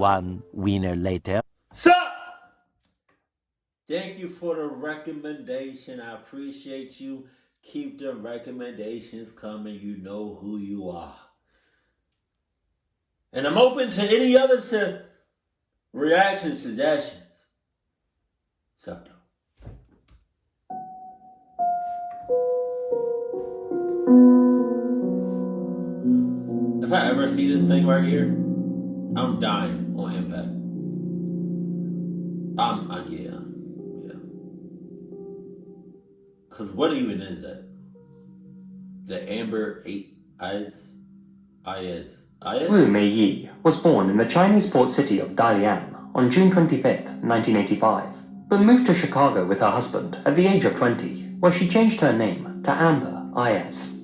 one winner later. Sup? Thank you for the recommendation. I appreciate you. Keep the recommendations coming. You know who you are. And I'm open to any other reaction suggestions. Sup, though? If I ever see this thing right here, I'm dying on impact. Yeah. Cause what even is that? The Amber 8 Eyes? Wu Meiyi was born in the Chinese port city of Dalian on June 25, 1985, but moved to Chicago with her husband at the age of 20, where she changed her name to Amber I.S.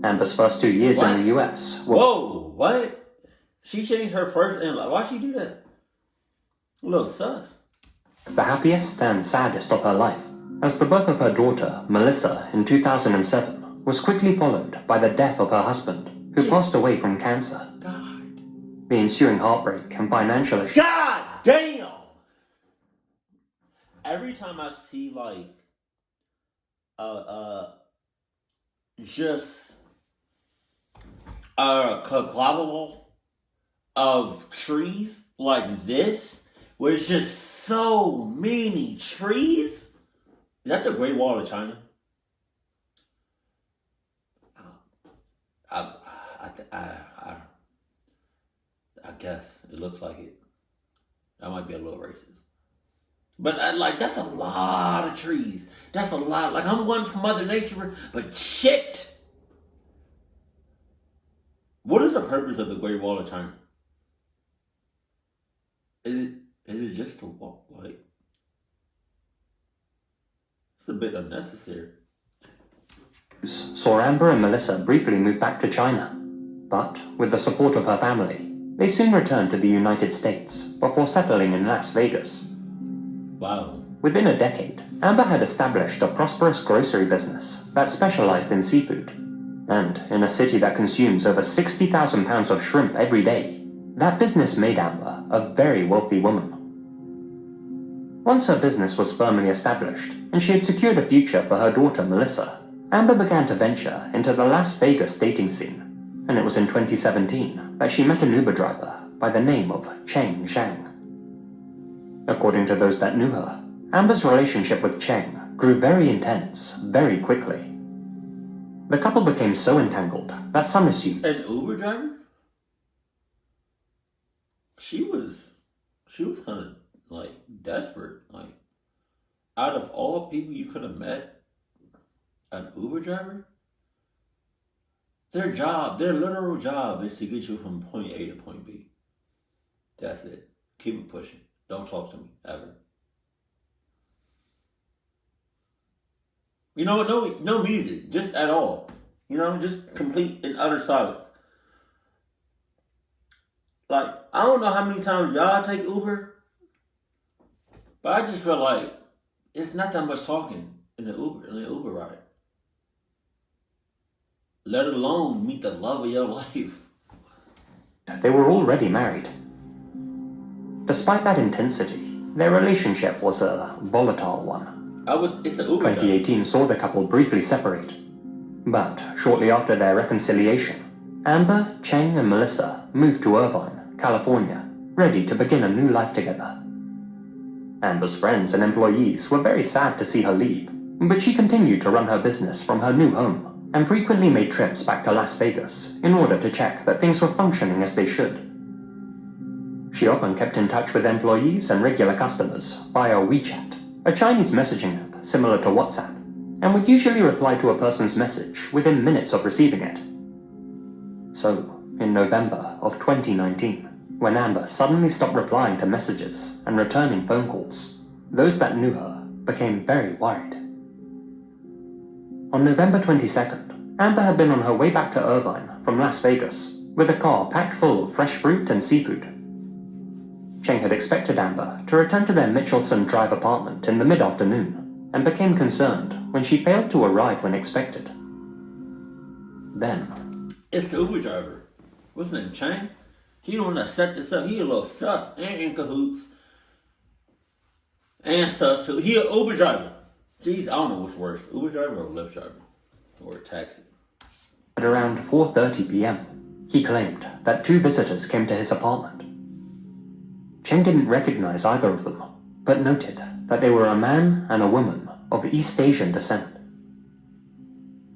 Amber's first 2 years in the US were... Whoa, what? She changed her first name. Why'd she do that? A little sus. The happiest and saddest of her life, as the birth of her daughter, Melissa, in 2007 was quickly followed by the death of her husband, who passed away from cancer. God. The ensuing heartbreak and financial issues... God damn! Every time I see, like, just a conglomerate of trees like this, where it's just so many trees. Is that the Great Wall of China? I guess it looks like it. That might be a little racist. But that's a lot of trees. That's a lot. Like, I'm one for Mother Nature, but shit. What is the purpose of the Great Wall of China? Is it just to walk? Like, it's a bit unnecessary. Saw Amber and Melissa briefly move back to China, but with the support of her family, they soon returned to the United States before settling in Las Vegas. Wow. Within a decade, Amber had established a prosperous grocery business that specialized in seafood. And in a city that consumes over 60,000 pounds of shrimp every day, that business made Amber a very wealthy woman. Once her business was firmly established, and she had secured a future for her daughter Melissa, Amber began to venture into the Las Vegas dating scene, and it was in 2017 that she met an Uber driver by the name of Cheng Zhang. According to those that knew her, Amber's relationship with Cheng grew very intense very quickly. The couple became so entangled that some assumed... An Uber driver? She was kind of, like, desperate. Like, out of all people you could have met, an Uber driver? Their literal job is to get you from point A to point B. That's it. Keep it pushing. Don't talk to me, ever. You know, no music, just at all. You know, just complete and utter silence. Like, I don't know how many times y'all take Uber, but I just feel like it's not that much talking in the Uber ride. Let alone meet the love of your life. They were already married. Despite that intensity, their relationship was a volatile one. It's an Uber 2018 job. saw the couple briefly separate. But shortly after their reconciliation, Amber, Cheng, and Melissa moved to Irvine, California, ready to begin a new life together. Amber's friends and employees were very sad to see her leave, but she continued to run her business from her new home and frequently made trips back to Las Vegas in order to check that things were functioning as they should. She often kept in touch with employees and regular customers via WeChat, a Chinese messaging app similar to WhatsApp, and would usually reply to a person's message within minutes of receiving it. So, in November of 2019, when Amber suddenly stopped replying to messages and returning phone calls, those that knew her became very worried. On November 22nd, Amber had been on her way back to Irvine from Las Vegas with a car packed full of fresh fruit and seafood. Cheng had expected Amber to return to their Mitchelson Drive apartment in the mid-afternoon and became concerned when she failed to arrive when expected. Then... It's the Uber driver. What's his name? Chang? He the one that set this up. He a little sus and in cahoots. And sus too. He an Uber driver. Jeez, I don't know what's worse. Uber driver or Lyft driver? Or a taxi? At around 4:30 p.m., he claimed that 2 visitors came to his apartment. Cheng didn't recognize either of them, but noted that they were a man and a woman of East Asian descent.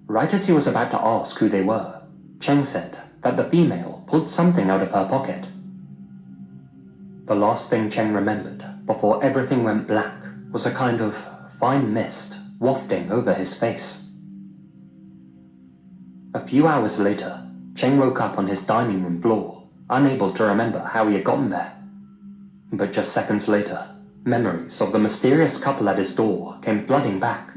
Right as he was about to ask who they were, Cheng said that the female pulled something out of her pocket. The last thing Cheng remembered before everything went black was a kind of fine mist wafting over his face. A few hours later, Cheng woke up on his dining room floor, unable to remember how he had gotten there. But just seconds later, memories of the mysterious couple at his door came flooding back.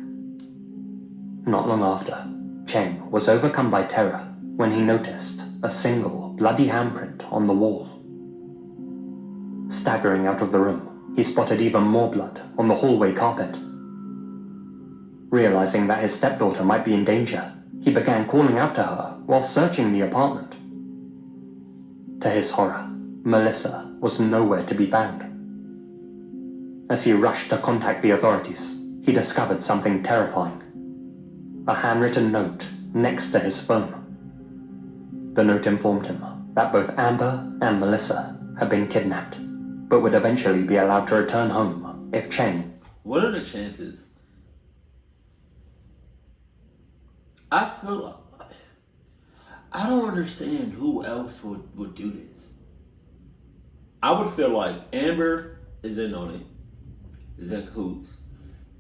Not long after, Cheng was overcome by terror when he noticed a single bloody handprint on the wall. Staggering out of the room, he spotted even more blood on the hallway carpet. Realizing that his stepdaughter might be in danger, he began calling out to her while searching the apartment. To his horror, Melissa was nowhere to be found. As he rushed to contact the authorities, he discovered something terrifying. A handwritten note next to his phone. The note informed him that both Amber and Melissa had been kidnapped, but would eventually be allowed to return home if Cheng... What are the chances? I feel I don't understand who else would do this. I would feel like Amber is in on it, is in cahoots.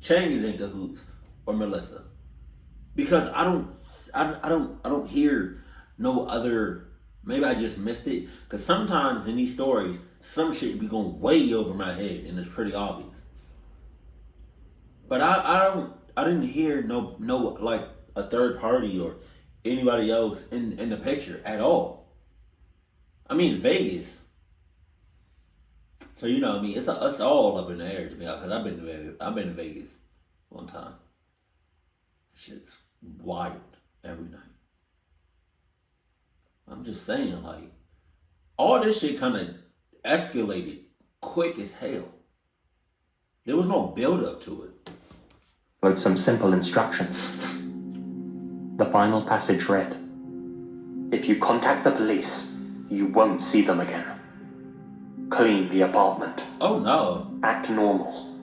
Cheng is in cahoots, or Melissa, because I don't hear no other. Maybe I just missed it, because sometimes in these stories, some shit be going way over my head, and it's pretty obvious. But I didn't hear no like a third party or anybody else in the picture at all. I mean, it's Vegas. So, you know what I mean? It's all up in the air to me, because I've been to Vegas one time. Shit's wild every night. I'm just saying, like, all this shit kind of escalated quick as hell. There was no build up to it. Wrote some simple instructions. The final passage read, "If you contact the police, you won't see them again. Clean the apartment. Oh no. Act normal.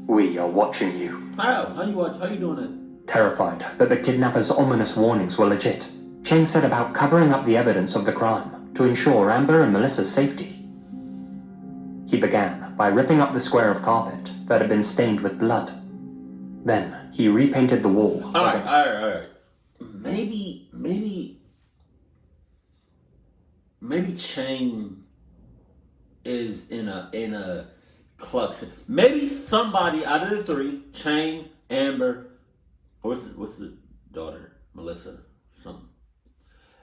We are watching you." How you doing that? Terrified that the kidnappers' ominous warnings were legit, Cheng set about covering up the evidence of the crime to ensure Amber and Melissa's safety. He began by ripping up the square of carpet that had been stained with blood. Then he repainted the wall. All right. Maybe Cheng is in a clux. Maybe somebody out of the three, Cheng, Amber, what's the daughter, Melissa, something.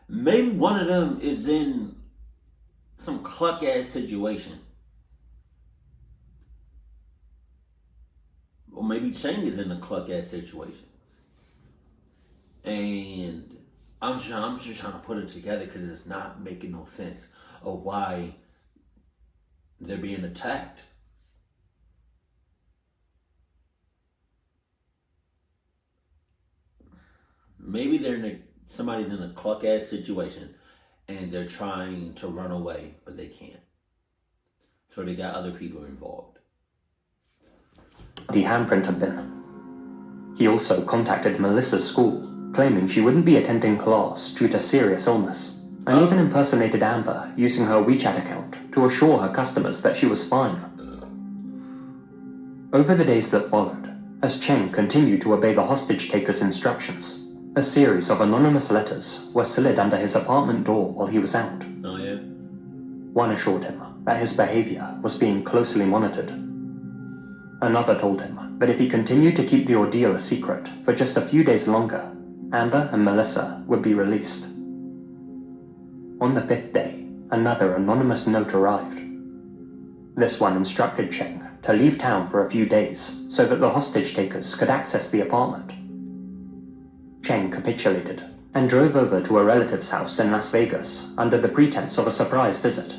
Maybe one of them is in some cluck ass situation. Or maybe Cheng is in a cluck ass situation. And I'm just trying to put it together, because it's not making no sense of why they're being attacked. Maybe somebody's in a cluck ass situation and they're trying to run away, but they can't. So they got other people involved. The handprint had been. He also contacted Melissa's school, claiming she wouldn't be attending class due to serious illness, and even impersonated Amber using her WeChat account to assure her customers that she was fine. Over the days that followed, as Cheng continued to obey the hostage-taker's instructions, a series of anonymous letters were slid under his apartment door while he was out. Oh, yeah? One assured him that his behavior was being closely monitored. Another told him that if he continued to keep the ordeal a secret for just a few days longer, Amber and Melissa would be released. On the 5th day, another anonymous note arrived. This one instructed Cheng to leave town for a few days so that the hostage-takers could access the apartment. Cheng capitulated and drove over to a relative's house in Las Vegas under the pretense of a surprise visit.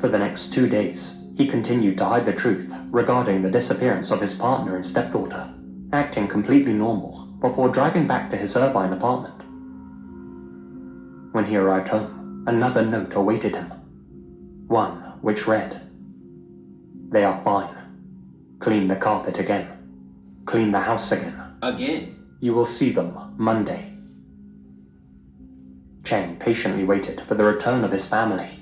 For the next 2 days, he continued to hide the truth regarding the disappearance of his partner and stepdaughter, acting completely normal before driving back to his Irvine apartment. When he arrived home, another note awaited him. One which read, "They are fine. Clean the carpet again. Clean the house again. Again. You will see them Monday." Cheng patiently waited for the return of his family.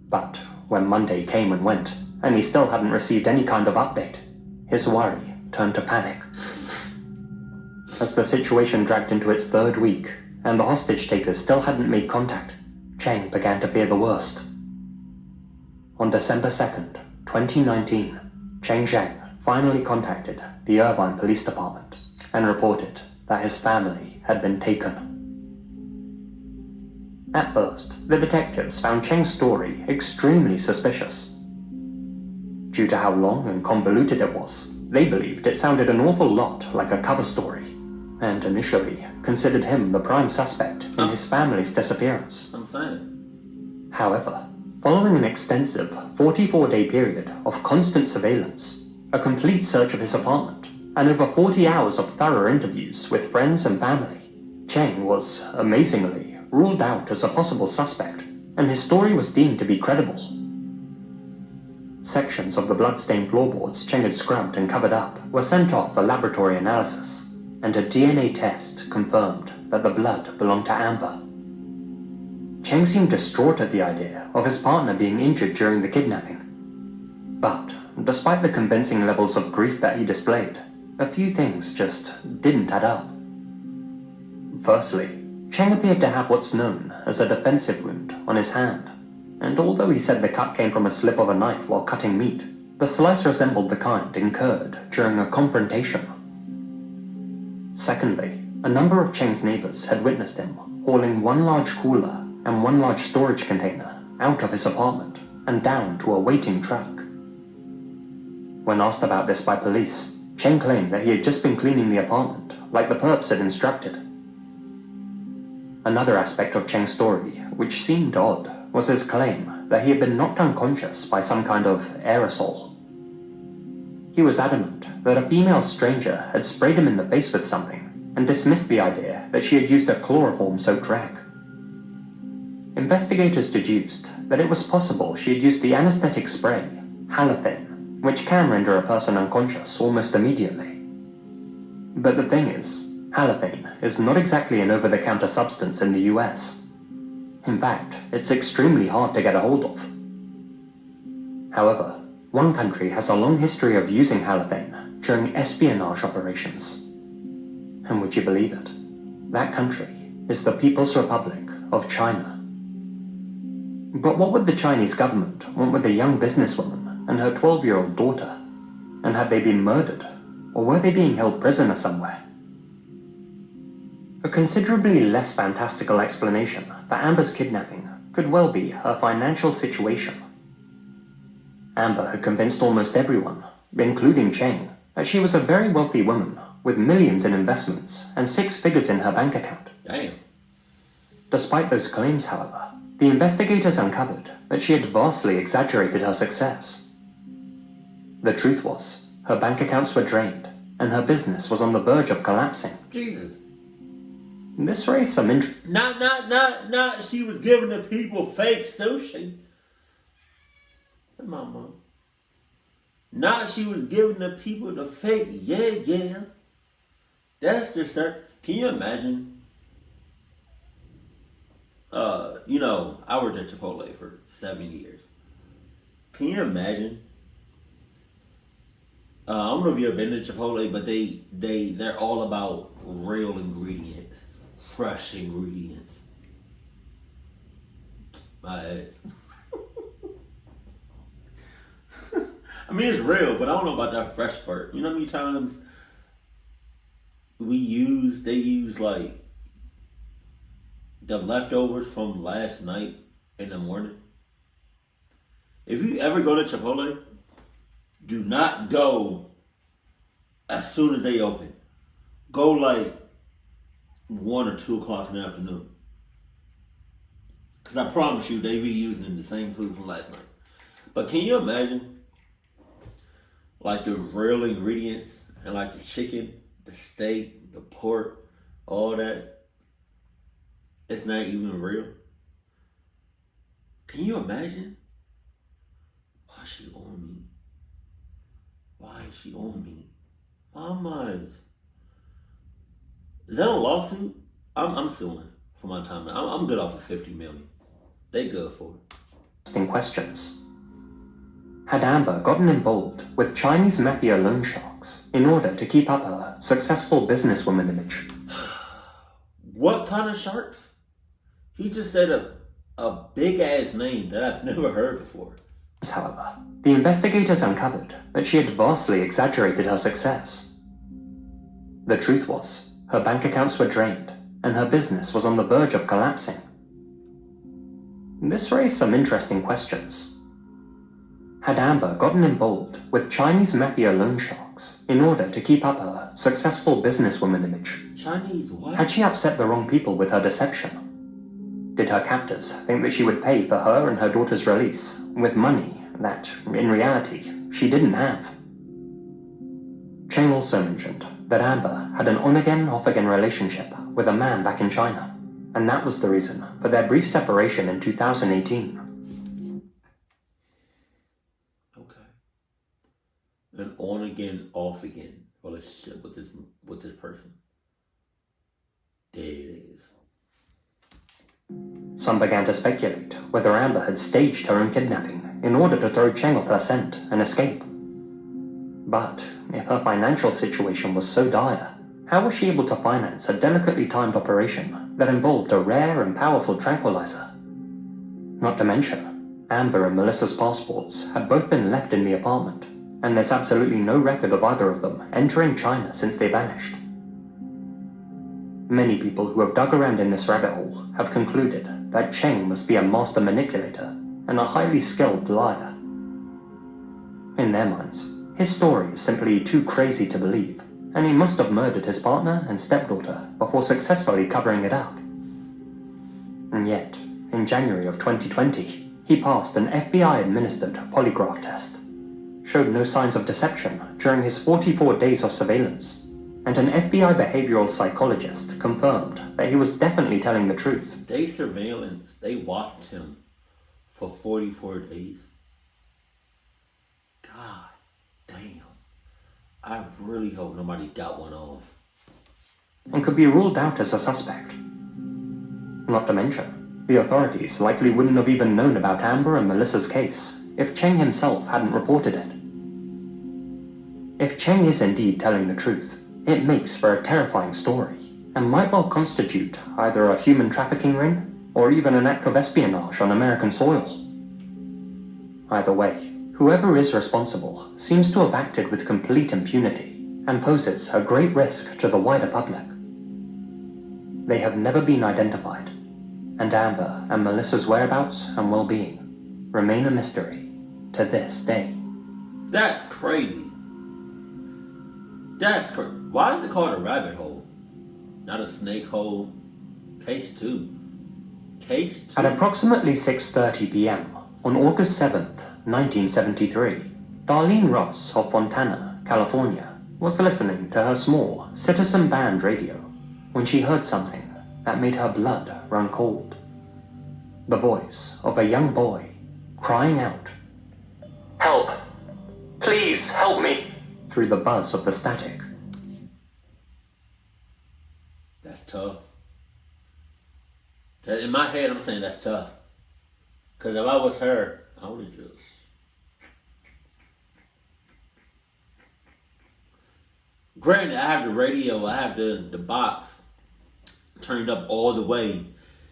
But when Monday came and went, and he still hadn't received any kind of update, his worry turned to panic. As the situation dragged into its 3rd week, and the hostage takers still hadn't made contact, Cheng began to fear the worst. On December 2nd, 2019, Cheng Zhang finally contacted the Irvine Police Department and reported that his family had been taken. At first, the detectives found Cheng's story extremely suspicious. Due to how long and convoluted it was, they believed it sounded an awful lot like a cover story, and initially considered him the prime suspect in his family's disappearance. I'm saying. However, following an extensive 44-day period of constant surveillance, a complete search of his apartment, and over 40 hours of thorough interviews with friends and family, Cheng was, amazingly, ruled out as a possible suspect, and his story was deemed to be credible. Sections of the blood-stained floorboards Cheng had scrubbed and covered up were sent off for laboratory analysis, and a DNA test confirmed that the blood belonged to Amber. Cheng seemed distraught at the idea of his partner being injured during the kidnapping. But, despite the convincing levels of grief that he displayed, a few things just didn't add up. Firstly, Cheng appeared to have what's known as a defensive wound on his hand, and although he said the cut came from a slip of a knife while cutting meat, the slice resembled the kind incurred during a confrontation. Secondly, a number of Cheng's neighbors had witnessed him hauling one large cooler and one large storage container out of his apartment and down to a waiting truck. When asked about this by police, Cheng claimed that he had just been cleaning the apartment like the perps had instructed. Another aspect of Cheng's story, which seemed odd, was his claim that he had been knocked unconscious by some kind of aerosol. He was adamant that a female stranger had sprayed him in the face with something and dismissed the idea that she had used a chloroform-soaked rag. Investigators deduced that it was possible she had used the anesthetic spray, halothane, which can render a person unconscious almost immediately. But the thing is, halothane is not exactly an over-the-counter substance in the US. In fact, it's extremely hard to get a hold of. However, one country has a long history of using halothane during espionage operations. And would you believe it? That country is the People's Republic of China. But what would the Chinese government want with a young businesswoman and her 12-year-old daughter? And had they been murdered? Or were they being held prisoner somewhere? A considerably less fantastical explanation for Amber's kidnapping could well be her financial situation. Amber had convinced almost everyone, including Cheng, that she was a very wealthy woman with millions in investments and 6 figures in her bank account. Damn. Despite those claims, however, the investigators uncovered that she had vastly exaggerated her success. The truth was, her bank accounts were drained, and her business was on the verge of collapsing. Jesus. This raised some interest. Not. She was giving the people fake sushi. Come on, Mom. Not she was giving the people the fake, yeah. That's the start. Can you imagine? I worked at Chipotle for 7 years. Can you imagine? I don't know if you've ever been to Chipotle, but they're all about real ingredients, fresh ingredients. My ass. I mean, it's real, but I don't know about that fresh part. You know how many times they use like the leftovers from last night in the morning? If you ever go to Chipotle, do not go as soon as they open. Go like 1 or 2 o'clock in the afternoon. Because I promise you, they reusing the same food from last night. But can you imagine, like the real ingredients and like the chicken, the steak, the pork, all that? It's not even real. Can you imagine? Why is she on me? Why is she on me? Mamas. Is that a lawsuit? I'm suing for my time. I'm good off of $50 million. They good for it. Interesting questions. Had Amber gotten involved with Chinese mafia loan sharks in order to keep up her successful businesswoman image? What kind of sharks? He just said a big ass name that I've never heard before. However, the investigators uncovered that she had vastly exaggerated her success. The truth was, her bank accounts were drained, and her business was on the verge of collapsing. This raised some interesting questions. Had Amber gotten involved with Chinese mafia loan sharks in order to keep up her successful businesswoman image? Chinese what? Had she upset the wrong people with her deception? Did her captors think that she would pay for her and her daughter's release with money that, in reality, she didn't have? Cheng also mentioned that Amber had an on-again, off-again relationship with a man back in China, and that was the reason for their brief separation in 2018. Okay. An on-again, off-again relationship with this person. There it is. Some began to speculate whether Amber had staged her own kidnapping in order to throw Cheng off her scent and escape. But if her financial situation was so dire, how was she able to finance a delicately timed operation that involved a rare and powerful tranquilizer? Not to mention, Amber and Melissa's passports had both been left in the apartment, and there's absolutely no record of either of them entering China since they vanished. Many people who have dug around in this rabbit hole have concluded that Cheng must be a master manipulator and a highly skilled liar. In their minds, his story is simply too crazy to believe, and he must have murdered his partner and stepdaughter before successfully covering it up. And yet, in January of 2020, he passed an FBI-administered polygraph test, showed no signs of deception during his 44 days of surveillance, and an FBI behavioral psychologist confirmed that he was definitely telling the truth. They watched him for 44 days. God damn. I really hope nobody got one off. And could be ruled out as a suspect. Not to mention, the authorities likely wouldn't have even known about Amber and Melissa's case if Cheng himself hadn't reported it. If Cheng is indeed telling the truth, it makes for a terrifying story, and might well constitute either a human trafficking ring, or even an act of espionage on American soil. Either way, whoever is responsible seems to have acted with complete impunity, and poses a great risk to the wider public. They have never been identified, and Amber and Melissa's whereabouts and well-being remain a mystery to this day. That's crazy. That's crazy. Why is it called a rabbit hole? Not a snake hole. Case 2. Case 2. At approximately 6:30 p.m. on August 7th, 1973, Darlene Ross of Fontana, California, was listening to her small citizen band radio when she heard something that made her blood run cold. The voice of a young boy crying out, "Help! Please help me!" through the buzz of the static. That's tough. In my head, I'm saying that's tough. Because if I was her, I would have just... Granted, I have the radio, I have the box turned up all the way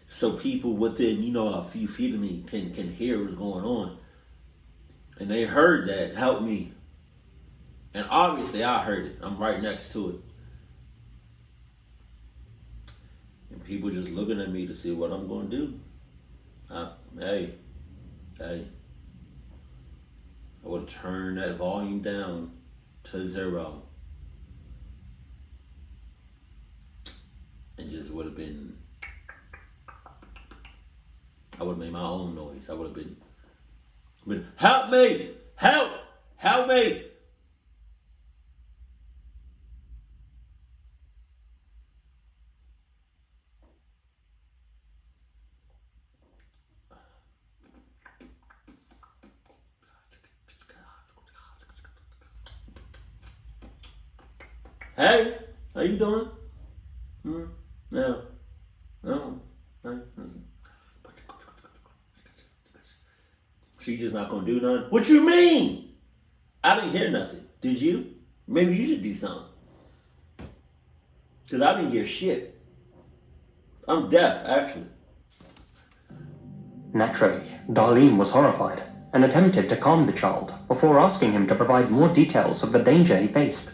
so people within, a few feet of me can hear what's going on. And they heard that, help me. And obviously I heard it. I'm right next to it. And people just looking at me to see what I'm going to do. Hey. I would turn that volume down to 0. And just would have been, I would have made my own noise. I would have been, help me! Help me! Hey, how you doing? No. She just not gonna do nothing. What you mean? I didn't hear nothing. Did you? Maybe you should do something. Cause I didn't hear shit. I'm deaf, actually. Naturally, Darlene was horrified and attempted to calm the child before asking him to provide more details of the danger he faced.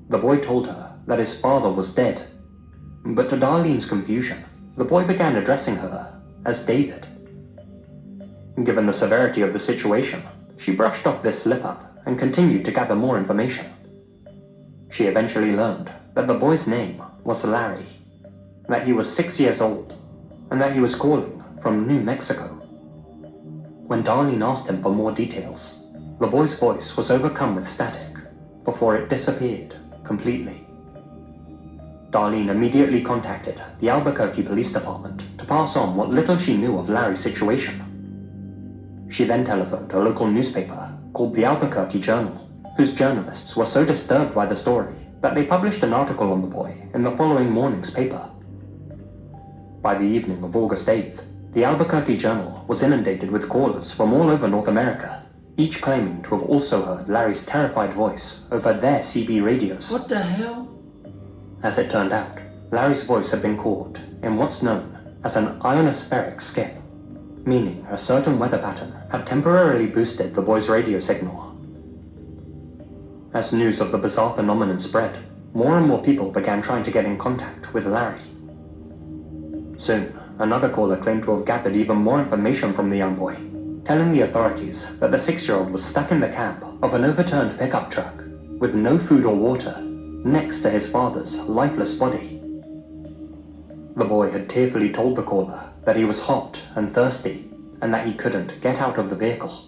The boy told her that his father was dead, but to Darlene's confusion, the boy began addressing her as David. Given the severity of the situation, she brushed off this slip-up and continued to gather more information. She eventually learned that the boy's name was Larry, that he was 6 years old, and that he was calling from New Mexico. When Darlene asked him for more details, the boy's voice was overcome with static before it disappeared completely. Darlene immediately contacted the Albuquerque Police Department to pass on what little she knew of Larry's situation. She then telephoned a local newspaper called the Albuquerque Journal, whose journalists were so disturbed by the story that they published an article on the boy in the following morning's paper. By the evening of August 8th, the Albuquerque Journal was inundated with callers from all over North America, each claiming to have also heard Larry's terrified voice over their CB radios. What the hell? As it turned out, Larry's voice had been caught in what's known as an ionospheric skip, meaning a certain weather pattern had temporarily boosted the boy's radio signal. As news of the bizarre phenomenon spread, more and more people began trying to get in contact with Larry. Soon, another caller claimed to have gathered even more information from the young boy, telling the authorities that the 6-year-old was stuck in the cab of an overturned pickup truck with no food or water next to his father's lifeless body. The boy had tearfully told the caller that he was hot and thirsty and that he couldn't get out of the vehicle.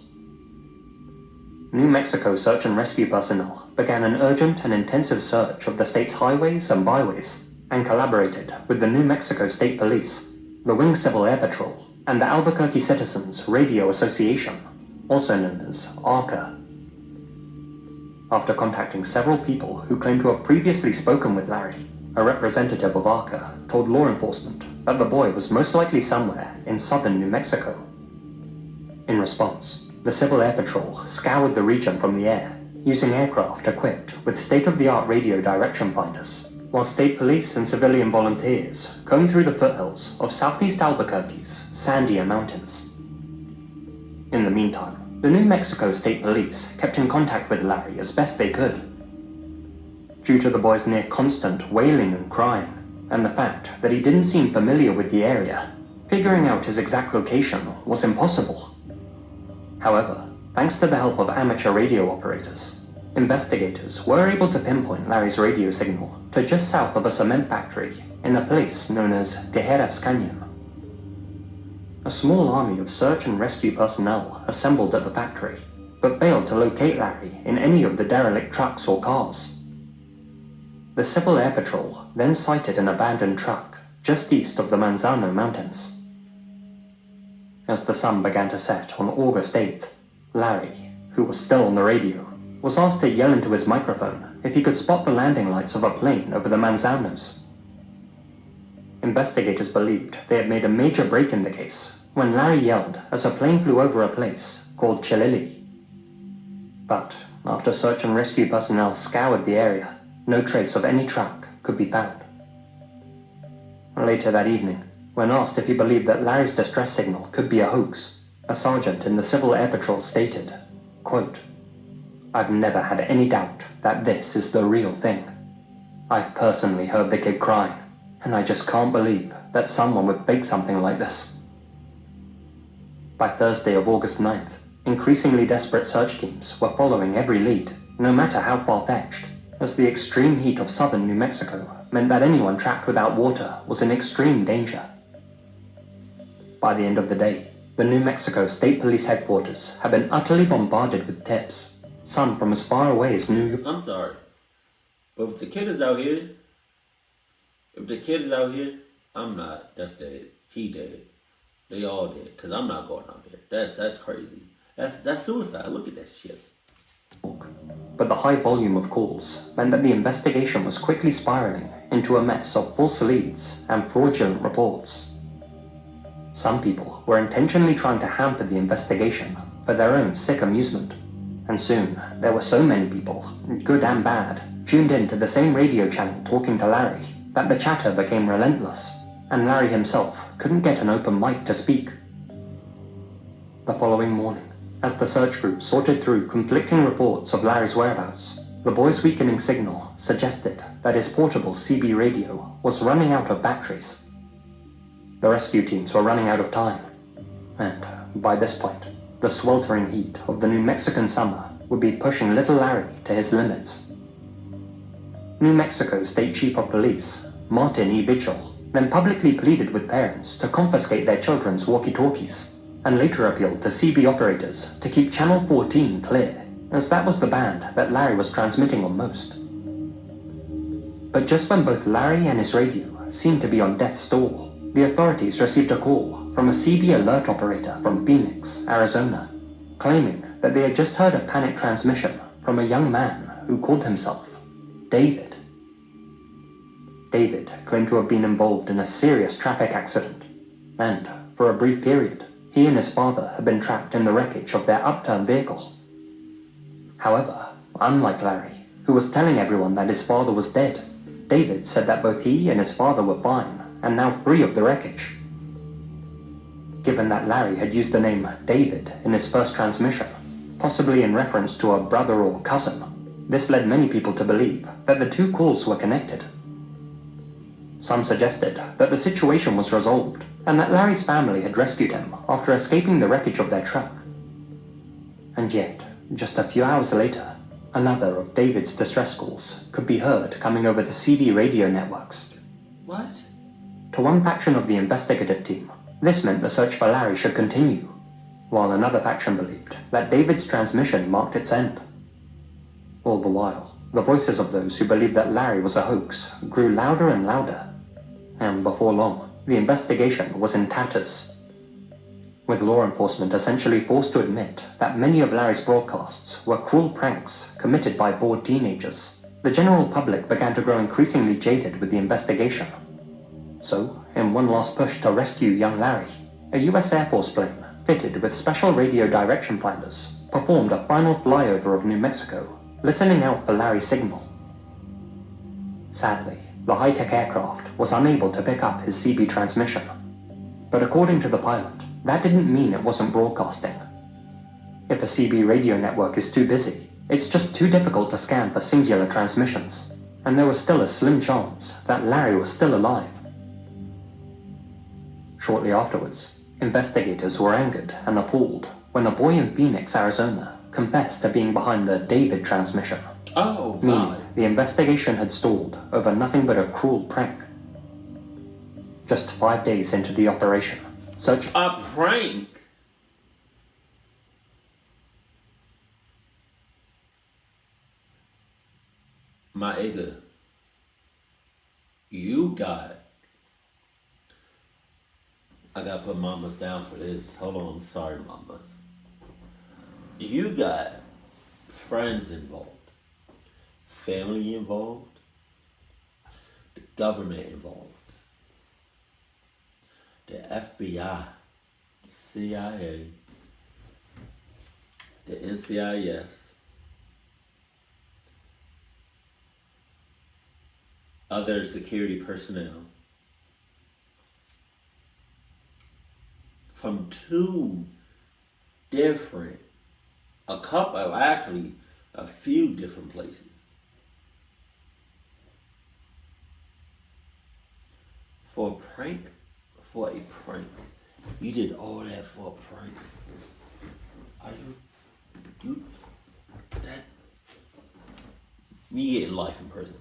New Mexico search and rescue personnel began an urgent and intensive search of the state's highways and byways and collaborated with the New Mexico State Police, the Wing Civil Air Patrol, and the Albuquerque Citizens Radio Association, also known as ARCA. After contacting several people who claimed to have previously spoken with Larry, a representative of ARCA told law enforcement that the boy was most likely somewhere in southern New Mexico. In response, the Civil Air Patrol scoured the region from the air, using aircraft equipped with state-of-the-art radio direction finders, while state police and civilian volunteers combed through the foothills of southeast Albuquerque's Sandia Mountains. In the meantime, the New Mexico State Police kept in contact with Larry as best they could. Due to the boy's near constant wailing and crying, and the fact that he didn't seem familiar with the area, figuring out his exact location was impossible. However, thanks to the help of amateur radio operators, investigators were able to pinpoint Larry's radio signal to just south of a cement factory in a place known as Tijeras Canyon. A small army of search and rescue personnel assembled at the factory, but failed to locate Larry in any of the derelict trucks or cars. The Civil Air Patrol then sighted an abandoned truck just east of the Manzano Mountains. As the sun began to set on August 8th, Larry, who was still on the radio, was asked to yell into his microphone if he could spot the landing lights of a plane over the Manzanos. Investigators believed they had made a major break in the case when Larry yelled as a plane flew over a place called Chilili. But after search and rescue personnel scoured the area, no trace of any truck could be found. Later that evening, when asked if he believed that Larry's distress signal could be a hoax, a sergeant in the Civil Air Patrol stated, quote, "I've never had any doubt that this is the real thing. I've personally heard the kid crying, and I just can't believe that someone would fake something like this." By Thursday of August 9th, increasingly desperate search teams were following every lead, no matter how far-fetched, as the extreme heat of southern New Mexico meant that anyone trapped without water was in extreme danger. By the end of the day, the New Mexico State Police headquarters had been utterly bombarded with tips, some from as far away as New York. I'm sorry, but if the kid is out here, I'm not. That's dead. He dead. They all dead. Cause I'm not going out there. That's crazy. That's suicide. Look at that shit. But the high volume of calls meant that the investigation was quickly spiraling into a mess of false leads and fraudulent reports. Some people were intentionally trying to hamper the investigation for their own sick amusement, and soon there were so many people, good and bad, tuned in to the same radio channel talking to Larry that the chatter became relentless, and Larry himself couldn't get an open mic to speak. The following morning, as the search group sorted through conflicting reports of Larry's whereabouts, the boy's weakening signal suggested that his portable CB radio was running out of batteries. The rescue teams were running out of time, and by this point, the sweltering heat of the New Mexican summer would be pushing little Larry to his limits. New Mexico State Chief of Police, Martin E. Mitchell, then publicly pleaded with parents to confiscate their children's walkie-talkies, and later appealed to CB operators to keep Channel 14 clear, as that was the band that Larry was transmitting on most. But just when both Larry and his radio seemed to be on death's door, the authorities received a call from a CB alert operator from Phoenix, Arizona, claiming that they had just heard a panic transmission from a young man who called himself David. David claimed to have been involved in a serious traffic accident, and, for a brief period, he and his father had been trapped in the wreckage of their upturned vehicle. However, unlike Larry, who was telling everyone that his father was dead, David said that both he and his father were fine and now free of the wreckage. Given that Larry had used the name David in his first transmission, possibly in reference to a brother or cousin, this led many people to believe that the two calls were connected. Some suggested that the situation was resolved and that Larry's family had rescued him after escaping the wreckage of their truck. And yet, just a few hours later, another of David's distress calls could be heard coming over the CB radio networks. What? To one faction of the investigative team, this meant the search for Larry should continue, while another faction believed that David's transmission marked its end. All the while, the voices of those who believed that Larry was a hoax grew louder and louder, and before long, the investigation was in tatters. With law enforcement essentially forced to admit that many of Larry's broadcasts were cruel pranks committed by bored teenagers, the general public began to grow increasingly jaded with the investigation. So, in one last push to rescue young Larry, a US Air Force plane, fitted with special radio direction finders, performed a final flyover of New Mexico, listening out for Larry's signal. Sadly, the high-tech aircraft was unable to pick up his CB transmission. But according to the pilot, that didn't mean it wasn't broadcasting. If a CB radio network is too busy, it's just too difficult to scan for singular transmissions, and there was still a slim chance that Larry was still alive. Shortly afterwards, investigators were angered and appalled when a boy in Phoenix, Arizona, confessed to being behind the David transmission. Oh, God. Meaning the investigation had stalled over nothing but a cruel prank. Just 5 days into the operation, search... A prank? My nigga, I gotta put mamas down for this. Hold on, I'm sorry, mamas. You got friends involved, family involved, the government involved, the FBI, the CIA, the NCIS, other security personnel from two different, a few different places. For a prank. You did all that for a prank. You getting life in prison.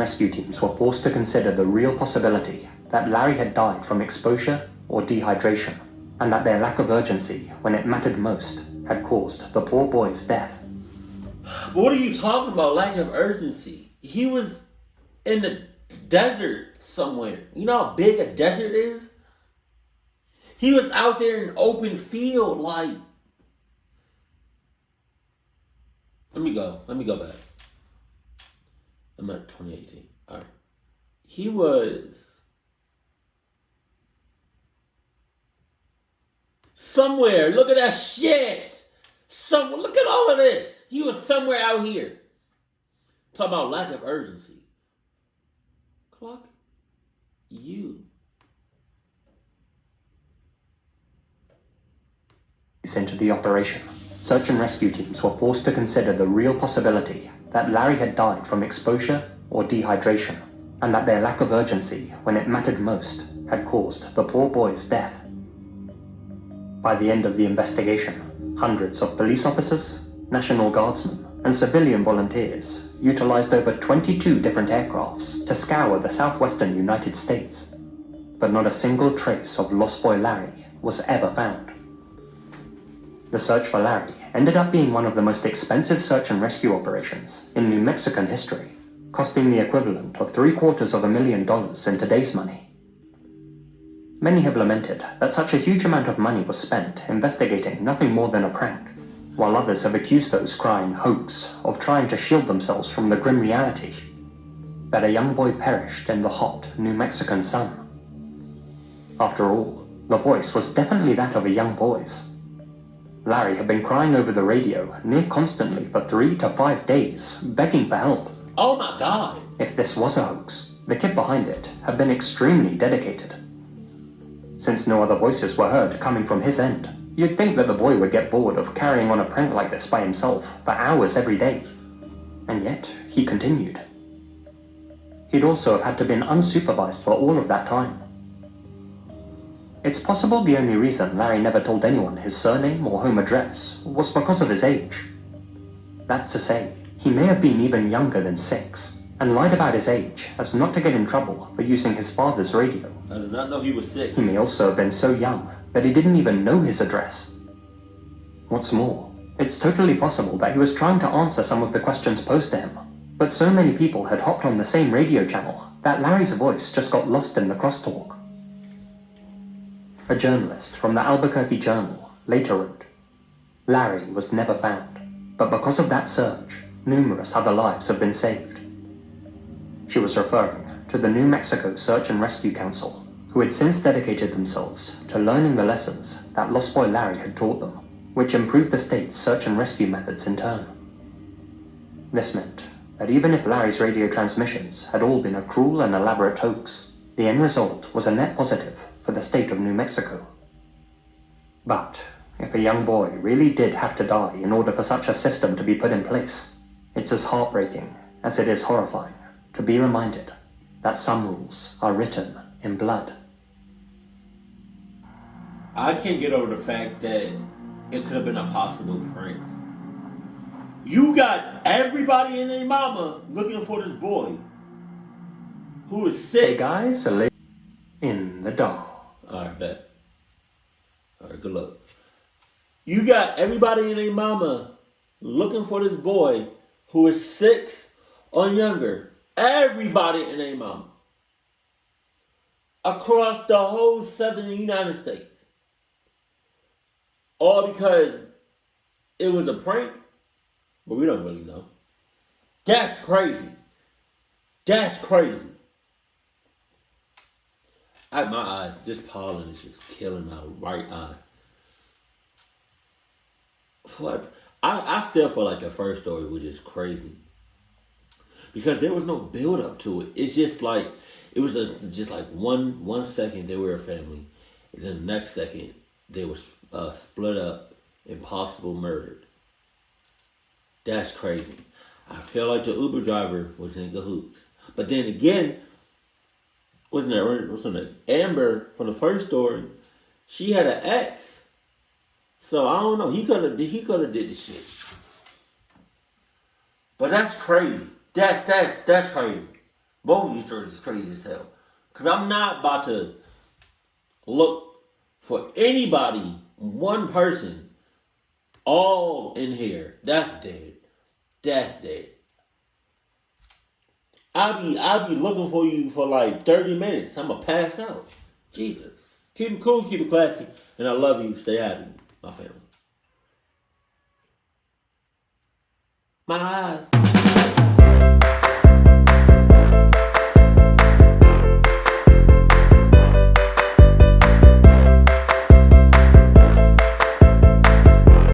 Rescue teams were forced to consider the real possibility that Larry had died from exposure or dehydration, and that their lack of urgency when it mattered most had caused the poor boy's death. But what are you talking about? Lack of urgency. He was in the desert somewhere. You know how big a desert is? He was out there in an open field, like. Let me go back. I'm at 2018. Alright. He was somewhere. Look at that shit. Look at all of this. He was somewhere out here. Talking about lack of urgency. Clock you. Into the operation, search and rescue teams were forced to consider the real possibility that Larry had died from exposure or dehydration, and that their lack of urgency when it mattered most had caused the poor boy's death. By the end of the investigation, hundreds of police officers, National Guardsmen, and civilian volunteers utilized over 22 different aircrafts to scour the southwestern United States, but not a single trace of lost boy Larry was ever found. The search for Larry ended up being one of the most expensive search and rescue operations in New Mexican history, costing the equivalent of $750,000 in today's money. Many have lamented that such a huge amount of money was spent investigating nothing more than a prank, while others have accused those crying hoax of trying to shield themselves from the grim reality that a young boy perished in the hot New Mexican sun. After all, the voice was definitely that of a young boy's. Larry had been crying over the radio near constantly for 3 to 5 days, begging for help. Oh my God. If this was a hoax, the kid behind it had been extremely dedicated. Since no other voices were heard coming from his end, you'd think that the boy would get bored of carrying on a prank like this by himself for hours every day. And yet, he continued. He'd also have had to have been unsupervised for all of that time. It's possible the only reason Larry never told anyone his surname or home address was because of his age. That's to say, he may have been even younger than 6, and lied about his age as not to get in trouble for using his father's radio. I did not know he was 6. He may also have been so young that he didn't even know his address. What's more, it's totally possible that he was trying to answer some of the questions posed to him, but so many people had hopped on the same radio channel that Larry's voice just got lost in the crosstalk. A journalist from the Albuquerque Journal later wrote, "Larry was never found, but because of that search, numerous other lives have been saved." She was referring to the New Mexico Search and Rescue Council, who had since dedicated themselves to learning the lessons that Lost Boy Larry had taught them, which improved the state's search and rescue methods in turn. This meant that even if Larry's radio transmissions had all been a cruel and elaborate hoax, the end result was a net positive for the state of New Mexico. But if a young boy really did have to die in order for such a system to be put in place, it's as heartbreaking as it is horrifying to be reminded that some rules are written in blood. I can't get over the fact that it could have been a possible prank. You got everybody and their mama looking for this boy who is 6. Hey guys, in the dark. Alright, bet. Alright, good luck. You got everybody and their mama looking for this boy who is 6 or younger. Everybody and their mama. Across the whole southern United States. All because it was a prank? But we don't really know. That's crazy. That's crazy. My eyes, this pollen is just killing my right eye. I still feel like the first story was just crazy. Because there was no build up to it. It's just like, it was just like one second they were a family. And then the next second they were split up, impossible murdered. That's crazy. I feel like the Uber driver was in cahoots. But then again, wasn't it Amber from the first story? She had an ex. So I don't know. He could have did the shit. But that's crazy. That's crazy. Both of these stories is crazy as hell. Because I'm not about to look for anybody, one person, all in here. That's dead. That's dead. I'll be looking for you for like 30 minutes. I'm going to pass out. Jesus. Keep it cool, keep it classy. And I love you. Stay happy, my family. My eyes.